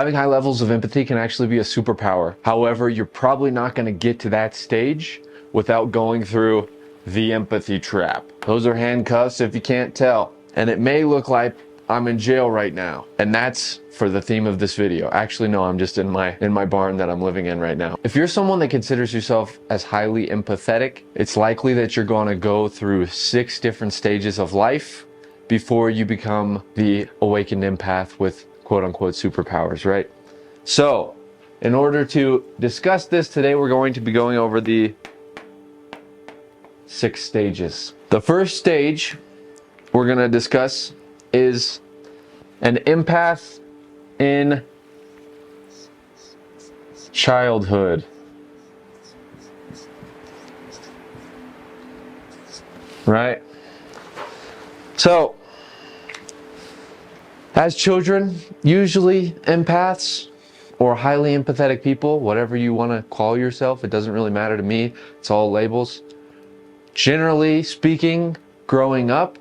Having high levels of empathy can actually be a superpower. However, you're probably not going to get to that stage without going through the empathy trap. Those are handcuffs if you can't tell. And it may look like I'm in jail right now. And that's for the theme of this video. Actually, no, I'm just in my barn that I'm living in right now. If you're someone that considers yourself as highly empathetic, it's likely that you're going to go through 6 different stages of life before you become the awakened empath with quote unquote superpowers, right? So, in order to discuss this today, we're going to be going over the 6 stages. The first stage we're going to discuss is an empath in childhood. Right? So, as children, usually empaths or highly empathetic people, whatever you want to call yourself, it doesn't really matter to me. It's all labels. Generally speaking, growing up,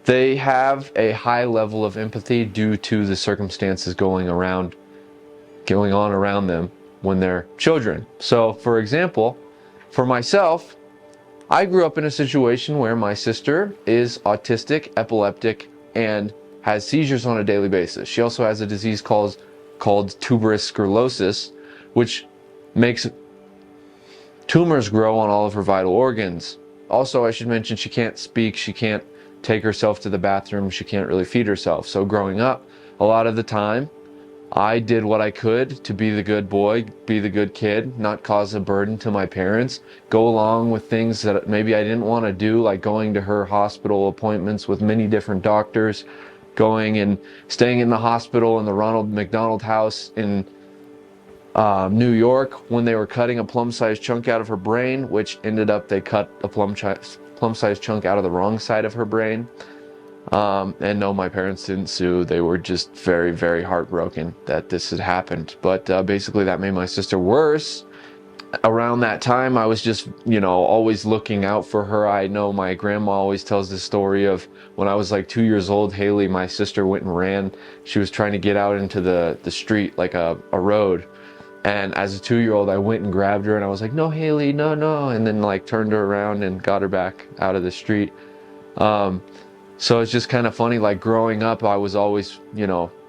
they have a high level of empathy due to the circumstances going on around them when they're children. So, for example, for myself, I grew up in a situation where my sister is autistic, epileptic, and has seizures on a daily basis. She also has a disease called tuberous sclerosis, which makes tumors grow on all of her vital organs. Also, I should mention, she can't speak, she can't take herself to the bathroom, she can't really feed herself. So growing up, a lot of the time, I did what I could to be the good boy, be the good kid, not cause a burden to my parents, go along with things that maybe I didn't want to do, like going to her hospital appointments with many different doctors, going and staying in the hospital in the Ronald McDonald House in New York when they were cutting a plum-sized chunk out of her brain, which ended up they cut a plum-sized chunk out of the wrong side of her brain. And no, my parents didn't sue. They were just very, very heartbroken that this had happened. But basically that made my sister worse. Around that time, I was just, always looking out for her. I know my grandma always tells this story of when I was like 2 years old, Haley, my sister, went and ran. She was trying to get out into the street, like a road. And as a 2-year-old, I went and grabbed her and I was like, no, Haley, no, no. And then like turned her around and got her back out of the street. So it's just kind of funny, like growing up, I was always,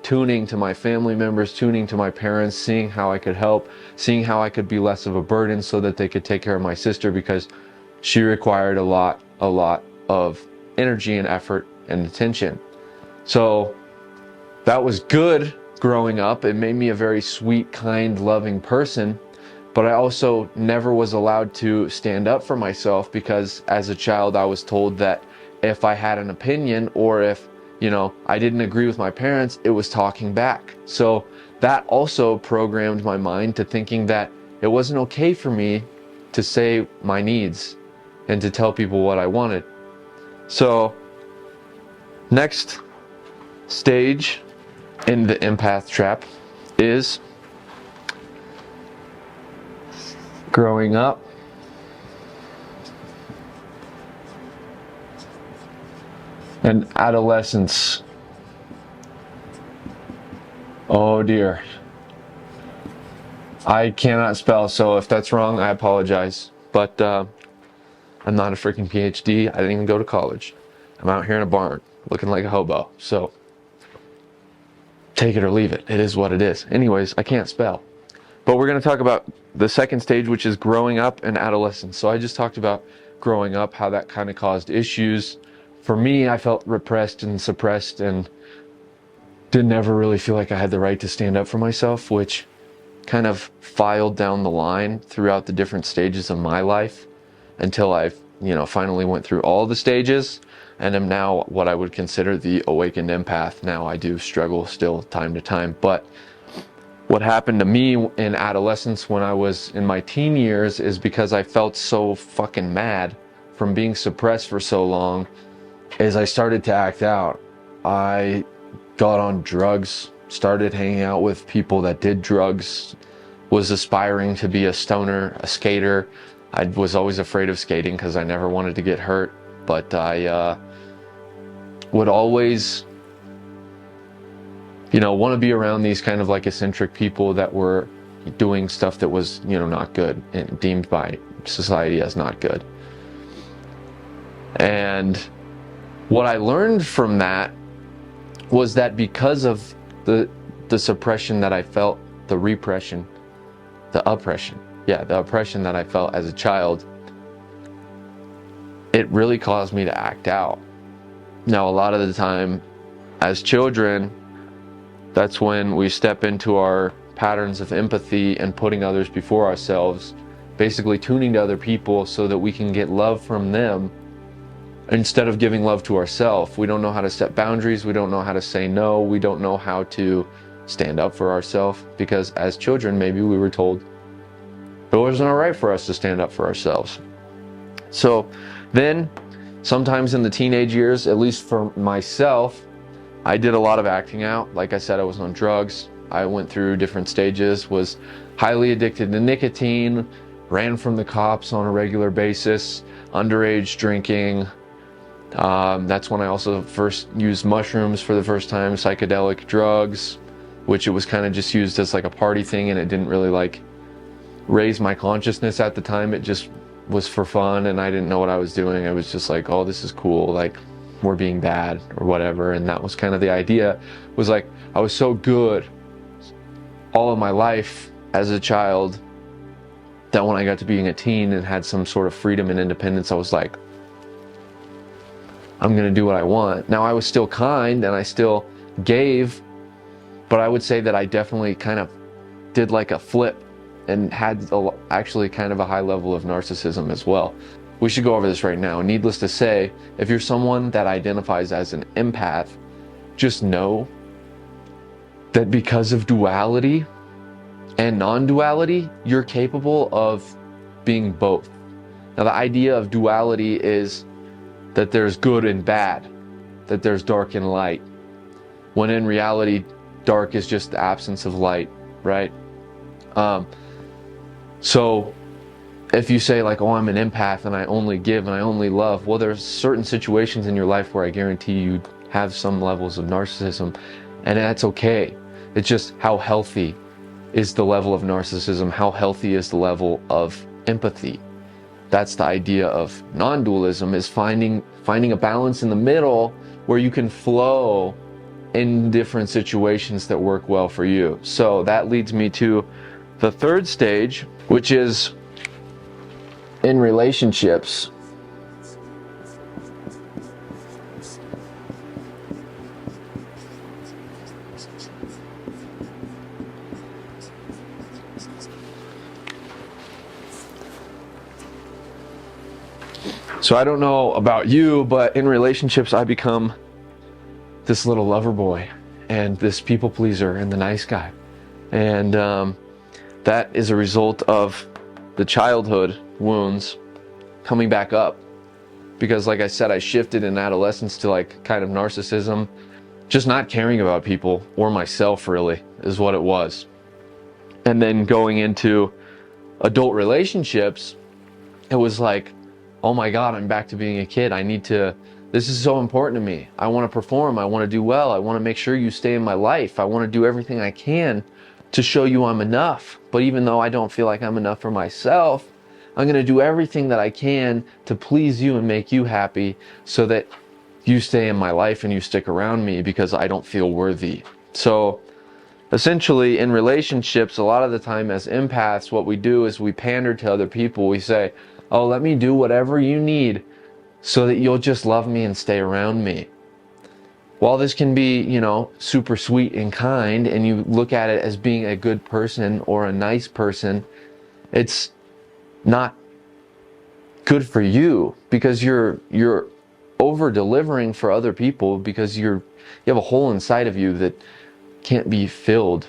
tuning to my family members, tuning to my parents, seeing how I could help, seeing how I could be less of a burden so that they could take care of my sister, because she required a lot of energy and effort and attention. So that was good growing up. It made me a very sweet, kind, loving person. But I also never was allowed to stand up for myself, because as a child, I was told that if I had an opinion or if, I didn't agree with my parents, it was talking back. So that also programmed my mind to thinking that it wasn't okay for me to say my needs and to tell people what I wanted. So next stage in the empath trap is growing up and adolescence. Oh dear. I cannot spell, so if that's wrong, I apologize. But I'm not a freaking PhD. I didn't even go to college. I'm out here in a barn looking like a hobo. So take it or leave it. It is what it is. Anyways, I can't spell. But we're going to talk about the second stage, which is growing up and adolescence. So I just talked about growing up, how that kind of caused issues. For me, I felt repressed and suppressed and didn't ever really feel like I had the right to stand up for myself, which kind of filed down the line throughout the different stages of my life until I, finally went through all the stages and am now what I would consider the awakened empath. Now I do struggle still time to time, but what happened to me in adolescence when I was in my teen years is because I felt so fucking mad from being suppressed for so long. As I started to act out, I got on drugs, started hanging out with people that did drugs, was aspiring to be a stoner, a skater. I was always afraid of skating because I never wanted to get hurt, but I would always want to be around these kind of like eccentric people that were doing stuff that was, not good and deemed by society as not good. And what I learned from that was that because of the suppression that I felt, the oppression that I felt as a child, it really caused me to act out. Now, a lot of the time as children, that's when we step into our patterns of empathy and putting others before ourselves, basically tuning to other people so that we can get love from them instead of giving love to ourselves. We don't know how to set boundaries. We don't know how to say no. We don't know how to stand up for ourselves, because as children, maybe we were told it wasn't all right for us to stand up for ourselves. So then sometimes in the teenage years, at least for myself, I did a lot of acting out. Like I said, I was on drugs. I went through different stages, was highly addicted to nicotine, ran from the cops on a regular basis, underage drinking. That's when I also first used mushrooms for the first time, psychedelic drugs, which it was kind of just used as like a party thing, and it didn't really like raise my consciousness at the time. It just was for fun, and I didn't know what I was doing. I was just like, oh, this is cool, like we're being bad or whatever. And that was kind of the idea, was like I was so good all of my life as a child that when I got to being a teen and had some sort of freedom and independence, I was like, I'm gonna do what I want. Now, I was still kind and I still gave, but I would say that I definitely kind of did like a flip and had actually kind of a high level of narcissism as well. We should go over this right now. Needless to say, if you're someone that identifies as an empath, just know that because of duality and non-duality, you're capable of being both. Now, the idea of duality is that there's good and bad, that there's dark and light, when in reality, dark is just the absence of light, right? So if you say like, oh, I'm an empath and I only give and I only love, well, there's certain situations in your life where I guarantee you have some levels of narcissism, and that's okay. It's just how healthy is the level of narcissism, how healthy is the level of empathy. That's the idea of non-dualism, is finding a balance in the middle where you can flow in different situations that work well for you. So that leads me to the third stage, which is in relationships. So I don't know about you, but in relationships, I become this little lover boy and this people pleaser and the nice guy. And that is a result of the childhood wounds coming back up. Because like I said, I shifted in adolescence to like kind of narcissism, just not caring about people or myself really is what it was. And then going into adult relationships, it was like, oh my God, I'm back to being a kid. This is so important to me. I want to perform. I want to do well. I want to make sure you stay in my life. I want to do everything I can to show you I'm enough. But even though I don't feel like I'm enough for myself, I'm going to do everything that I can to please you and make you happy so that you stay in my life and you stick around me because I don't feel worthy. So essentially in relationships, a lot of the time as empaths, what we do is we pander to other people. We say, oh, let me do whatever you need so that you'll just love me and stay around me. While this can be, super sweet and kind, and you look at it as being a good person or a nice person, it's not good for you because you're over delivering for other people because you have a hole inside of you that can't be filled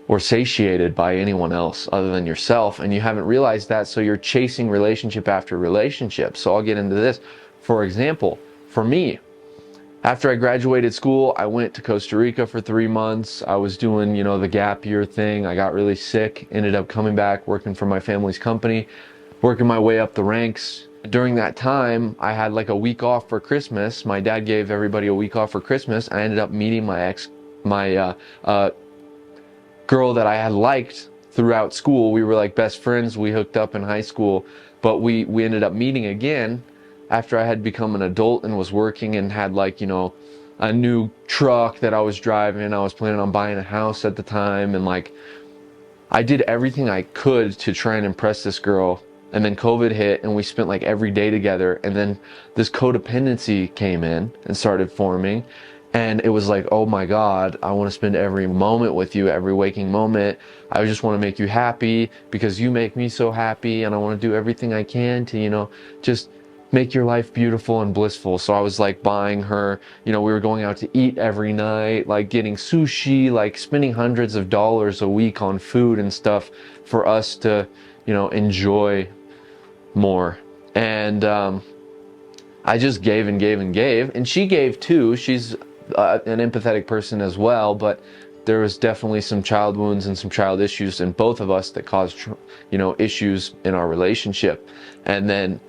or satiated by anyone else other than yourself, and you haven't realized that, so you're chasing relationship after relationship. So I'll get into this. For example, for me, after I graduated school, I went to Costa Rica for 3 months. I was doing, the gap year thing. I got really sick, ended up coming back, working for my family's company, working my way up the ranks. During that time, I had like a week off for Christmas. My dad gave everybody a week off for Christmas. I ended up meeting my girl that I had liked throughout school. We were like best friends. We hooked up in high school, but we ended up meeting again after I had become an adult and was working and had like, you know, a new truck that I was driving. I was planning on buying a house at the time, and like I did everything I could to try and impress this girl. And then COVID hit and we spent like every day together, and then this codependency came in and started forming. And it was like, oh my God, I want to spend every moment with you, every waking moment. I just want to make you happy because you make me so happy, and I want to do everything I can to, you know, just make your life beautiful and blissful. So I was like buying her, you know, we were going out to eat every night, like getting sushi, like spending hundreds of dollars a week on food and stuff for us to, you know, enjoy more. And I just gave and gave and gave, and she gave too. She's an empathetic person as well, but there was definitely some child wounds and some child issues in both of us that caused, you know, issues in our relationship. And then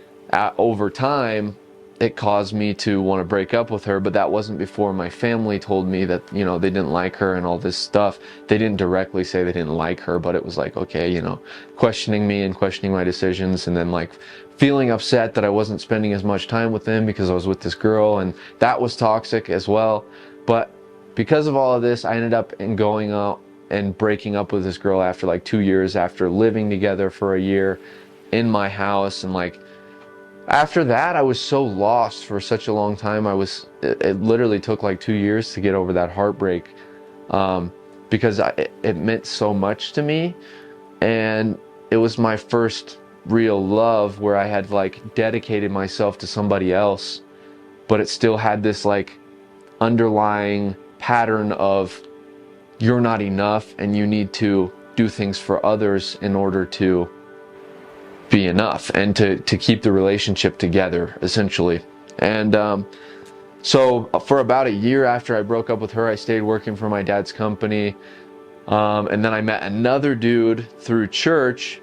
over time, it caused me to want to break up with her, but that wasn't before my family told me that, you know, they didn't like her and all this stuff. They didn't directly say they didn't like her, but it was like, okay, you know, questioning me and questioning my decisions, and then like feeling upset that I wasn't spending as much time with them because I was with this girl, and that was toxic as well. But because of all of this, I ended up going out and breaking up with this girl after like 2 years, after living together for a year in my house. And like after that, I was so lost for such a long time. It literally took like 2 years to get over that heartbreak, because it meant so much to me. And it was my first real love where I had like dedicated myself to somebody else, but it still had this like underlying pattern of you're not enough and you need to do things for others in order to be enough and to keep the relationship together, essentially. And so for about a year after I broke up with her, I stayed working for my dad's company, and then I met another dude through church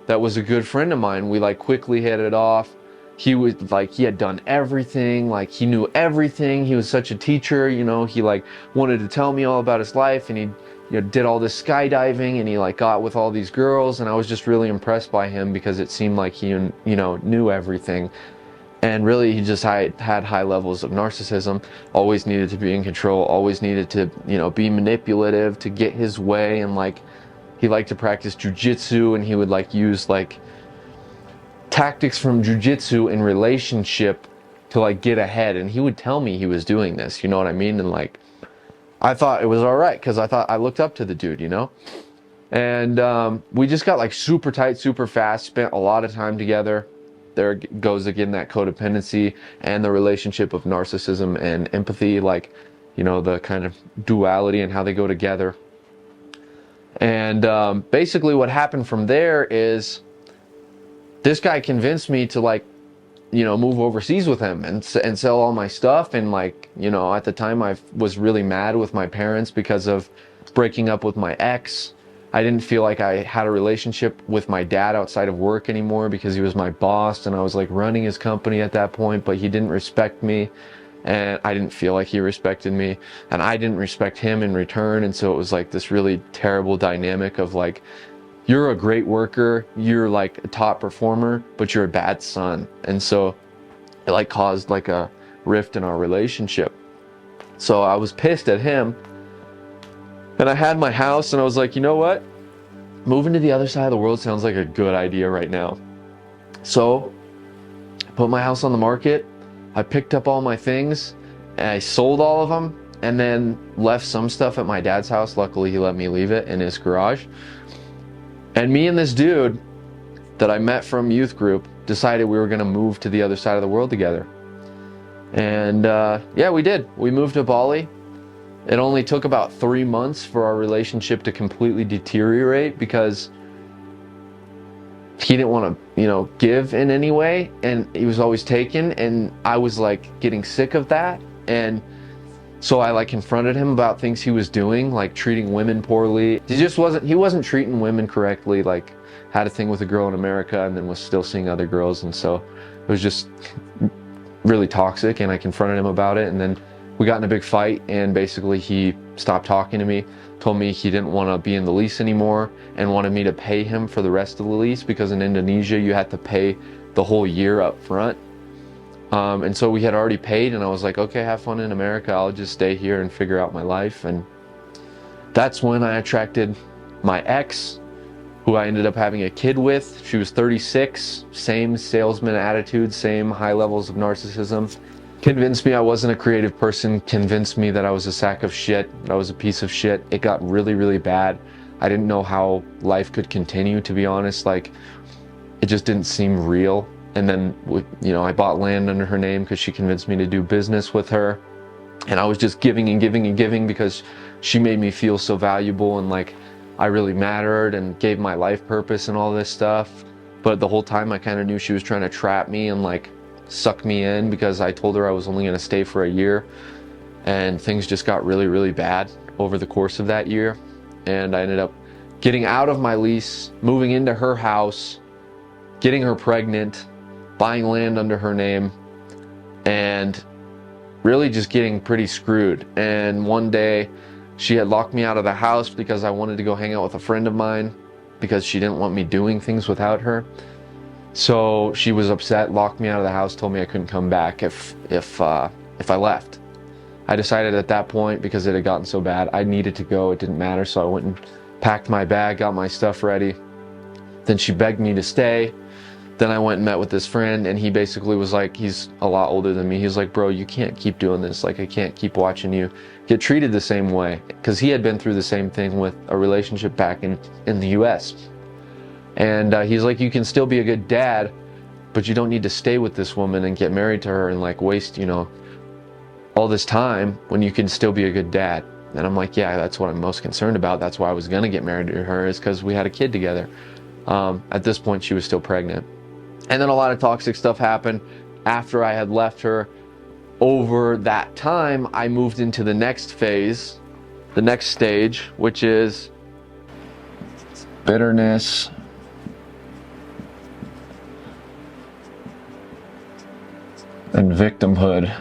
that was a good friend of mine. We like quickly hit it off. He was like, he had done everything, like he knew everything. He was such a teacher, you know. He like wanted to tell me all about his life, and he, you know, did all this skydiving, and he like got with all these girls, and I was just really impressed by him because it seemed like he, you know, knew everything. And really he just had high levels of narcissism, always needed to be in control, always needed to, you know, be manipulative to get his way. And like he liked to practice jujitsu, and he would like use like tactics from jujitsu in relationship to like get ahead. And he would tell me he was doing this, you know what I mean? And like I thought it was all right because I looked up to the dude, you know. And we just got like super tight, super fast, spent a lot of time together. There goes again that codependency and the relationship of narcissism and empathy, like, you know, the kind of duality and how they go together. And basically what happened from there is this guy convinced me to like, you know, move overseas with him and sell all my stuff. And like, you know, at the time I was really mad with my parents because of breaking up with my ex. I didn't feel like I had a relationship with my dad outside of work anymore because he was my boss, and I was like running his company at that point, but he didn't respect me, and I didn't feel like he respected me, and I didn't respect him in return. And so it was like this really terrible dynamic of like, you're a great worker, you're like a top performer, but you're a bad son. And so it like caused like a rift in our relationship. So I was pissed at him, and I had my house, and I was like, you know what? Moving to the other side of the world sounds like a good idea right now. So I put my house on the market. I picked up all my things, and I sold all of them, and then left some stuff at my dad's house. Luckily, he let me leave it in his garage. And me and this dude that I met from youth group decided we were going to move to the other side of the world together. And yeah, we did. We moved to Bali. It only took about 3 months for our relationship to completely deteriorate because he didn't want to, you know, give in any way, and he was always taken, and I was like getting sick of that. And so I like confronted him about things he was doing, like treating women poorly. He wasn't treating women correctly, like had a thing with a girl in America and then was still seeing other girls. And so it was just really toxic, and I confronted him about it, and then we got in a big fight, and basically he stopped talking to me, told me he didn't want to be in the lease anymore, and wanted me to pay him for the rest of the lease, because in Indonesia you had to pay the whole year up front. And so we had already paid, and I was like, okay, have fun in America. I'll just stay here and figure out my life. And that's when I attracted my ex, who I ended up having a kid with. She was 36, same salesman attitude, same high levels of narcissism. Convinced me I wasn't a creative person, convinced me that I was a sack of shit, that I was a piece of shit. It got really, really bad. I didn't know how life could continue, to be honest. Like, it just didn't seem real. And then, you know, I bought land under her name because she convinced me to do business with her. And I was just giving and giving and giving because she made me feel so valuable and like I really mattered and gave my life purpose and all this stuff. But the whole time I kind of knew she was trying to trap me and like suck me in, because I told her I was only going to stay for a year. And things just got really, really bad over the course of that year. And I ended up getting out of my lease, moving into her house, getting her pregnant, buying land under her name, and really just getting pretty screwed. And one day she had locked me out of the house because I wanted to go hang out with a friend of mine, because she didn't want me doing things without her. So she was upset, locked me out of the house, told me I couldn't come back if I left. I decided at that point, because it had gotten so bad, I needed to go. It didn't matter. So I went and packed my bag, got my stuff ready. Then she begged me to stay. Then I went and met with this friend, and he basically was like, he's a lot older than me. He was like, bro, you can't keep doing this. Like, I can't keep watching you get treated the same way. Because he had been through the same thing with a relationship back in the US. And he's like, you can still be a good dad, but you don't need to stay with this woman and get married to her and like waste, you know, all this time when you can still be a good dad. And I'm like, yeah, that's what I'm most concerned about. That's why I was gonna get married to her, is because we had a kid together. At this point, she was still pregnant. And then a lot of toxic stuff happened after I had left her. Over that time, I moved into the next phase, the next stage, which is bitterness and victimhood.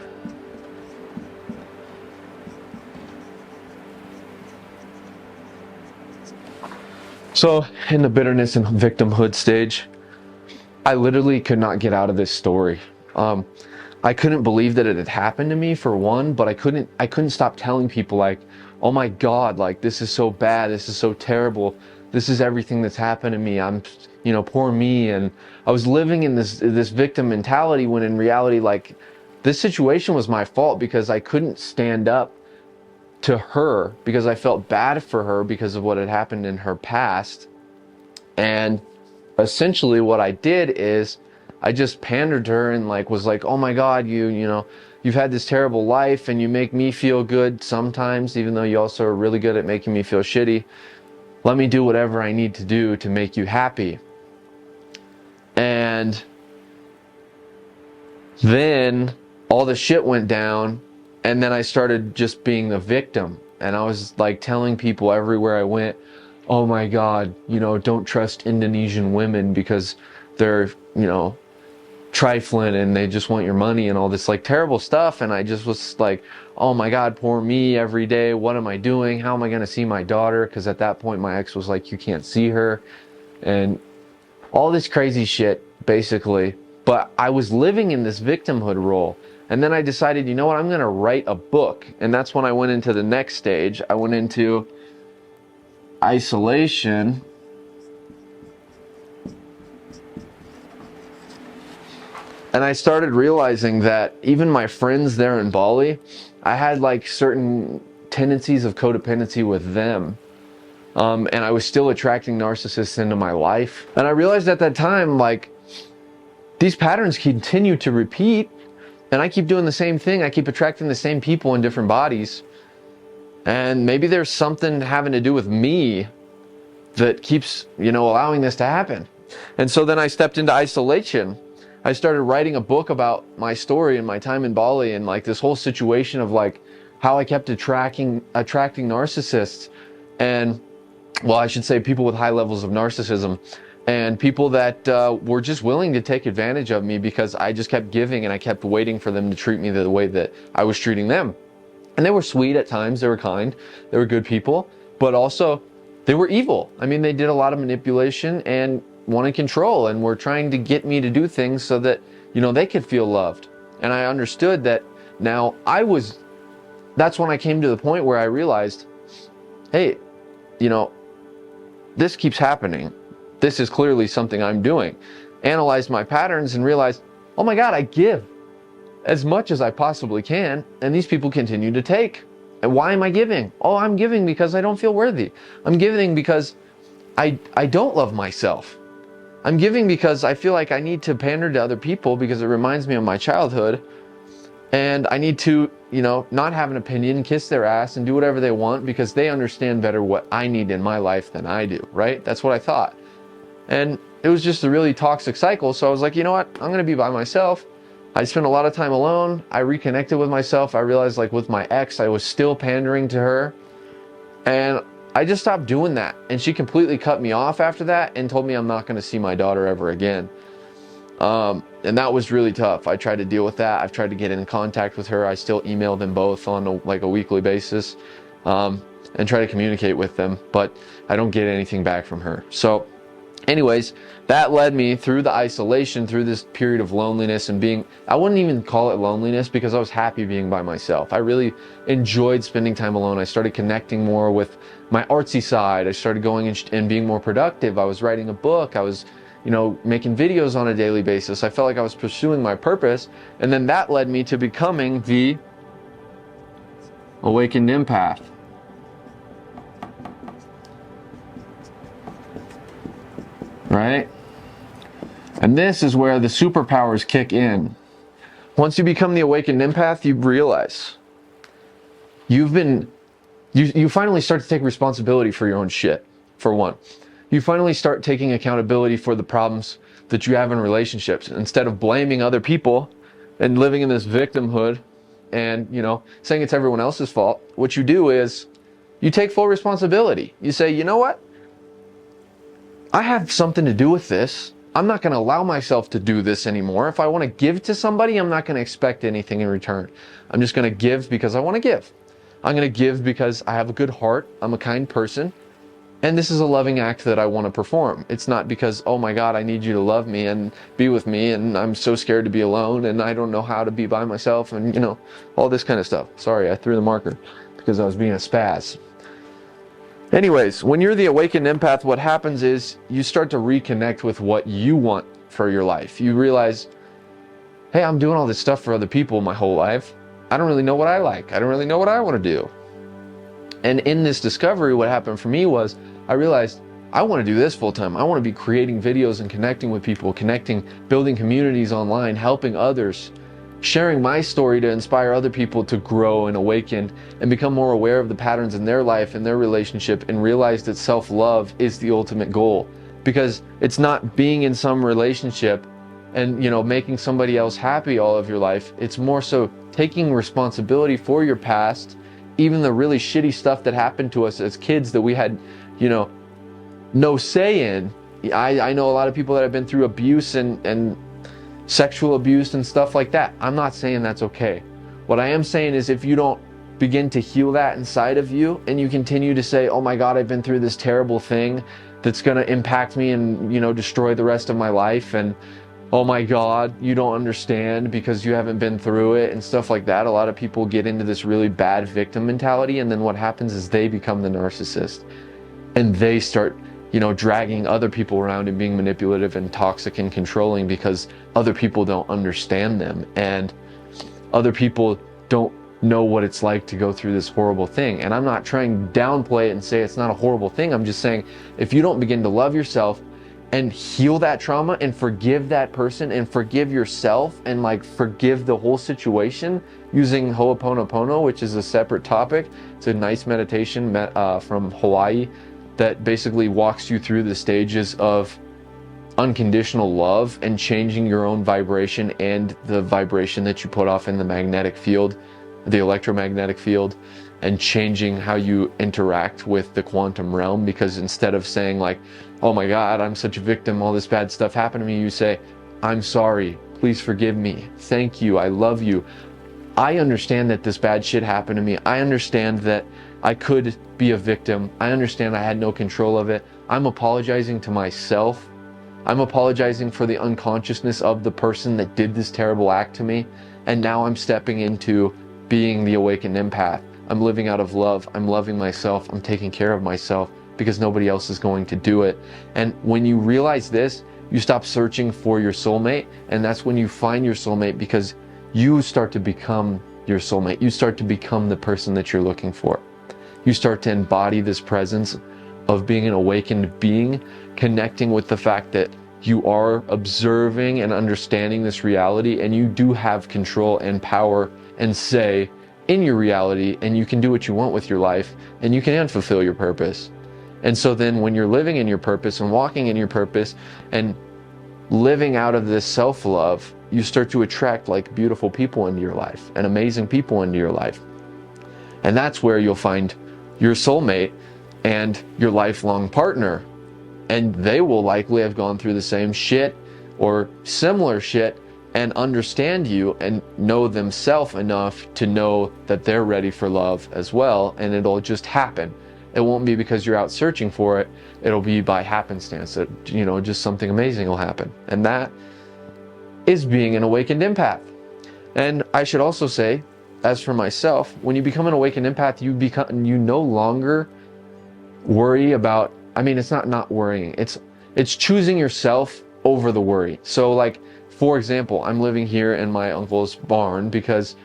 So in the bitterness and victimhood stage, I literally could not get out of this story. I couldn't believe that it had happened to me, for one, but I couldn't stop telling people like, oh my God, like this is so bad, this is so terrible, this is everything that's happened to me, I'm, you know, poor me. And I was living in this victim mentality, when in reality, like, this situation was my fault, because I couldn't stand up to her, because I felt bad for her because of what had happened in her past. And essentially what I did is I just pandered to her and like was like, oh my God, you know, you've had this terrible life and you make me feel good sometimes, even though you also are really good at making me feel shitty. Let me do whatever I need to do to make you happy. And then all the shit went down, and then I started just being the victim. And I was like telling people everywhere I went, oh my God, you know, don't trust Indonesian women because they're, you know, trifling and they just want your money and all this like terrible stuff. And I just was like, oh my God, poor me every day. What am I doing? How am I going to see my daughter? Because at that point, my ex was like, you can't see her. And all this crazy shit, basically. But I was living in this victimhood role. And then I decided, you know what, I'm going to write a book. And that's when I went into the next stage. I went into isolation. And I started realizing that even my friends there in Bali, I had like certain tendencies of codependency with them. And I was still attracting narcissists into my life. And I realized at that time, like, these patterns continue to repeat. And I keep doing the same thing. I keep attracting the same people in different bodies. And maybe there's something having to do with me that keeps, you know, allowing this to happen. And so then I stepped into isolation. I started writing a book about my story and my time in Bali and like this whole situation of like how I kept attracting narcissists, and, well, I should say people with high levels of narcissism, and people that were just willing to take advantage of me because I just kept giving and I kept waiting for them to treat me the way that I was treating them. And they were sweet at times, they were kind, they were good people, but also they were evil. I mean, they did a lot of manipulation and wanted control and were trying to get me to do things so that, you know, they could feel loved. And I understood that now that's when I came to the point where I realized, hey, you know, this keeps happening. This is clearly something I'm doing. Analyzed my patterns and realized, oh my God, I give as much as I possibly can, and these people continue to take. And why am I giving? Oh, I'm giving because I don't feel worthy. I'm giving because I don't love myself. I'm giving because I feel like I need to pander to other people because it reminds me of my childhood, and I need to, you know, not have an opinion, kiss their ass and do whatever they want because they understand better what I need in my life than I do, right? That's what I thought. And it was just a really toxic cycle. So I was like, you know what? I'm going to be by myself. I spent a lot of time alone. I reconnected with myself. I realized, like, with my ex, I was still pandering to her. And I just stopped doing that. And she completely cut me off after that and told me I'm not going to see my daughter ever again. And that was really tough. I tried to deal with that. I've tried to get in contact with her. I still email them both on a weekly basis, and try to communicate with them, but I don't get anything back from her. So anyways, that led me through the isolation, through this period of loneliness and I wouldn't even call it loneliness because I was happy being by myself. I really enjoyed spending time alone. I started connecting more with my artsy side. I started going and being more productive. I was writing a book. I was, you know, making videos on a daily basis. I felt like I was pursuing my purpose. And then that led me to becoming the awakened empath. Right? And this is where the superpowers kick in. Once you become the awakened empath, you realize you finally start to take responsibility for your own shit, for one. You finally start taking accountability for the problems that you have in relationships. Instead of blaming other people and living in this victimhood and, you know, saying it's everyone else's fault, what you do is you take full responsibility. You say, you know what? I have something to do with this. I'm not going to allow myself to do this anymore. If I want to give to somebody, I'm not going to expect anything in return. I'm just going to give because I want to give. I'm going to give because I have a good heart. I'm a kind person. And this is a loving act that I want to perform. It's not because, oh my God, I need you to love me and be with me, and I'm so scared to be alone, and I don't know how to be by myself, and, you know, all this kind of stuff. Sorry, I threw the marker because I was being a spaz. Anyways, when you're the awakened empath, what happens is you start to reconnect with what you want for your life. You realize, hey, I'm doing all this stuff for other people my whole life. I don't really know what I like. I don't really know what I want to do. And in this discovery, what happened for me was I realized I want to do this full time. I want to be creating videos and connecting with people, building communities online, helping others, sharing my story to inspire other people to grow and awaken and become more aware of the patterns in their life and their relationship, and realize that self-love is the ultimate goal. Because it's not being in some relationship and, you know, making somebody else happy all of your life. It's more so taking responsibility for your past, even the really shitty stuff that happened to us as kids that we had, you know, no say in. I know a lot of people that have been through abuse and sexual abuse and stuff like that. I'm not saying that's okay. What I am saying is if you don't begin to heal that inside of you and you continue to say, oh my God, I've been through this terrible thing that's going to impact me and, you know, destroy the rest of my life, and oh my God, you don't understand because you haven't been through it and stuff like that. A lot of people get into this really bad victim mentality, and then what happens is they become the narcissist and they start, you know, dragging other people around and being manipulative and toxic and controlling because other people don't understand them and other people don't know what it's like to go through this horrible thing. And I'm not trying to downplay it and say it's not a horrible thing. I'm just saying if you don't begin to love yourself and heal that trauma and forgive that person and forgive yourself and like forgive the whole situation using Ho'oponopono, which is a separate topic. It's a nice meditation from Hawaii that basically walks you through the stages of unconditional love and changing your own vibration and the vibration that you put off in the magnetic field, the electromagnetic field, and changing how you interact with the quantum realm. Because instead of saying like, oh my God, I'm such a victim, all this bad stuff happened to me, you say, I'm sorry, please forgive me, thank you, I love you, I understand that this bad shit happened to me. I understand that I could be a victim. I understand I had no control of it. I'm apologizing to myself. I'm apologizing for the unconsciousness of the person that did this terrible act to me. And now I'm stepping into being the awakened empath. I'm living out of love. I'm loving myself. I'm taking care of myself because nobody else is going to do it. And when you realize this, you stop searching for your soulmate. And that's when you find your soulmate, because you start to become your soulmate. You start to become the person that you're looking for. You start to embody this presence of being an awakened being, connecting with the fact that you are observing and understanding this reality, and you do have control and power and say in your reality, and you can do what you want with your life, and you can fulfill your purpose. And so then when you're living in your purpose and walking in your purpose and living out of this self-love, you start to attract like beautiful people into your life and amazing people into your life. And that's where you'll find your soulmate and your lifelong partner. And they will likely have gone through the same shit or similar shit and understand you and know themselves enough to know that they're ready for love as well. And it'll just happen. It won't be because you're out searching for it. It'll be by happenstance that, you know, just something amazing will happen. And that is being an awakened empath. And I should also say, as for myself, when you become an awakened empath, you no longer worry about, I mean, it's not worrying. It's choosing yourself over the worry. So like, for example, I'm living here in my uncle's barn because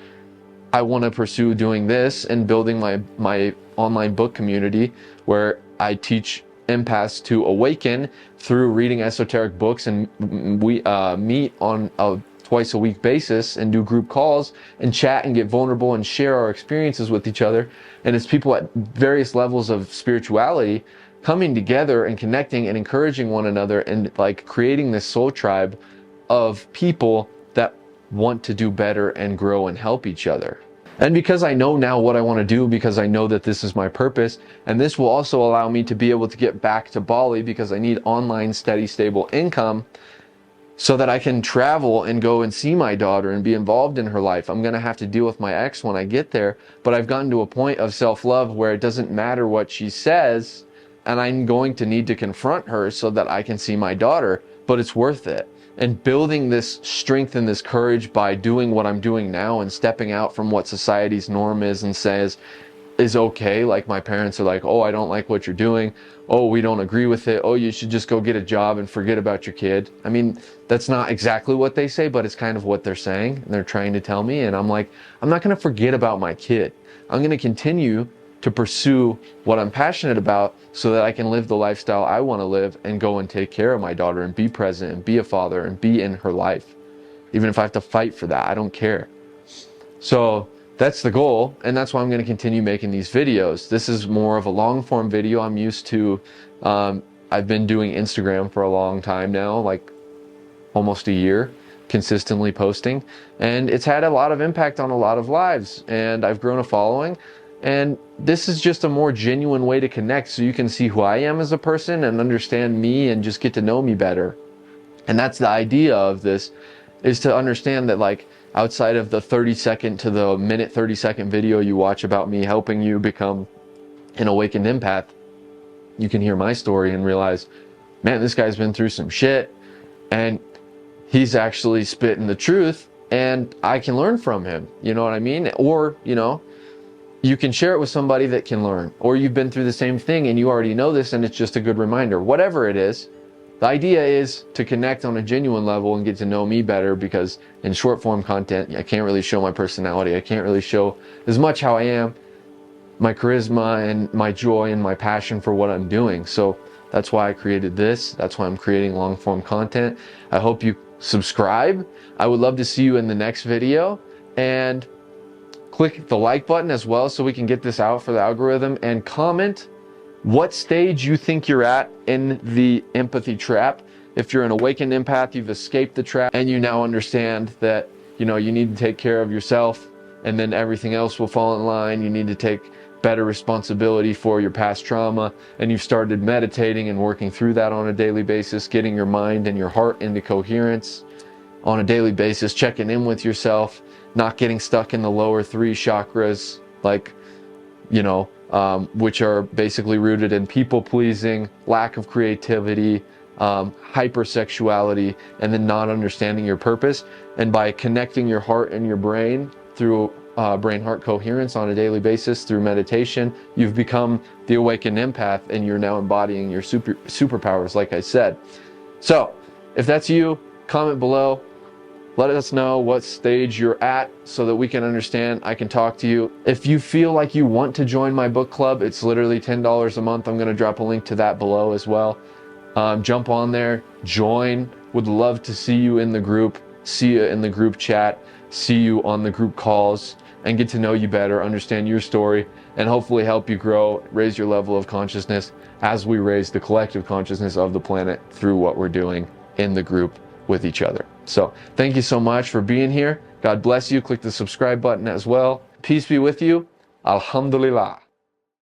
I want to pursue doing this and building my online book community where I teach empaths to awaken through reading esoteric books, and we meet on a twice a week basis and do group calls and chat and get vulnerable and share our experiences with each other. And it's people at various levels of spirituality coming together and connecting and encouraging one another and like creating this soul tribe of people that want to do better and grow and help each other. And because I know now what I want to do, because I know that this is my purpose, and this will also allow me to be able to get back to Bali because I need online, steady, stable income so that I can travel and go and see my daughter and be involved in her life. I'm going to have to deal with my ex when I get there, but I've gotten to a point of self-love where it doesn't matter what she says, and I'm going to need to confront her so that I can see my daughter, but it's worth it. And building this strength and this courage by doing what I'm doing now and stepping out from what society's norm is and says is okay. Like my parents are like, oh, I don't like what you're doing. Oh, we don't agree with it. Oh, you should just go get a job and forget about your kid. I mean, that's not exactly what they say, but it's kind of what they're saying. And they're trying to tell me. And I'm like, I'm not going to forget about my kid. I'm going to continue to pursue what I'm passionate about so that I can live the lifestyle I want to live and go and take care of my daughter and be present and be a father and be in her life. Even if I have to fight for that, I don't care. So that's the goal, and that's why I'm going to continue making these videos. This is more of a long form video. I'm used to, I've been doing Instagram for a long time now, like almost a year, consistently posting, and it's had a lot of impact on a lot of lives, and I've grown a following. And this is just a more genuine way to connect so you can see who I am as a person and understand me and just get to know me better. And that's the idea of this, is to understand that like outside of the 30-second to the minute 30-second video you watch about me helping you become an awakened empath, you can hear my story and realize, man, this guy's been through some shit and he's actually spitting the truth and I can learn from him. You know what I mean? Or, you know, you can share it with somebody that can learn, or you've been through the same thing and you already know this and it's just a good reminder. Whatever it is, the idea is to connect on a genuine level and get to know me better, because in short form content, I can't really show my personality. I can't really show as much how I am, my charisma and my joy and my passion for what I'm doing. So that's why I created this. That's why I'm creating long form content. I hope you subscribe. I would love to see you in the next video, and click the like button as well so we can get this out for the algorithm, and comment what stage you think you're at in the empathy trap. If you're an awakened empath, you've escaped the trap and you now understand that, you know, you need to take care of yourself and then everything else will fall in line. You need to take better responsibility for your past trauma, and you've started meditating and working through that on a daily basis, getting your mind and your heart into coherence on a daily basis, checking in with yourself not getting stuck in the lower 3 chakras, like, you know, which are basically rooted in people pleasing, lack of creativity, hypersexuality, and then not understanding your purpose. And by connecting your heart and your brain through brain-heart coherence on a daily basis through meditation, you've become the awakened empath, and you're now embodying your superpowers, like I said. So if that's you, comment below. Let us know what stage you're at so that we can understand. I can talk to you. If you feel like you want to join my book club, it's literally $10 a month. I'm going to drop a link to that below as well. Jump on there, join. Would love to see you in the group, see you in the group chat, see you on the group calls, and get to know you better, understand your story, and hopefully help you grow, raise your level of consciousness as we raise the collective consciousness of the planet through what we're doing in the group with each other. So thank you so much for being here. God bless you. Click the subscribe button as well. Peace be with you. Alhamdulillah.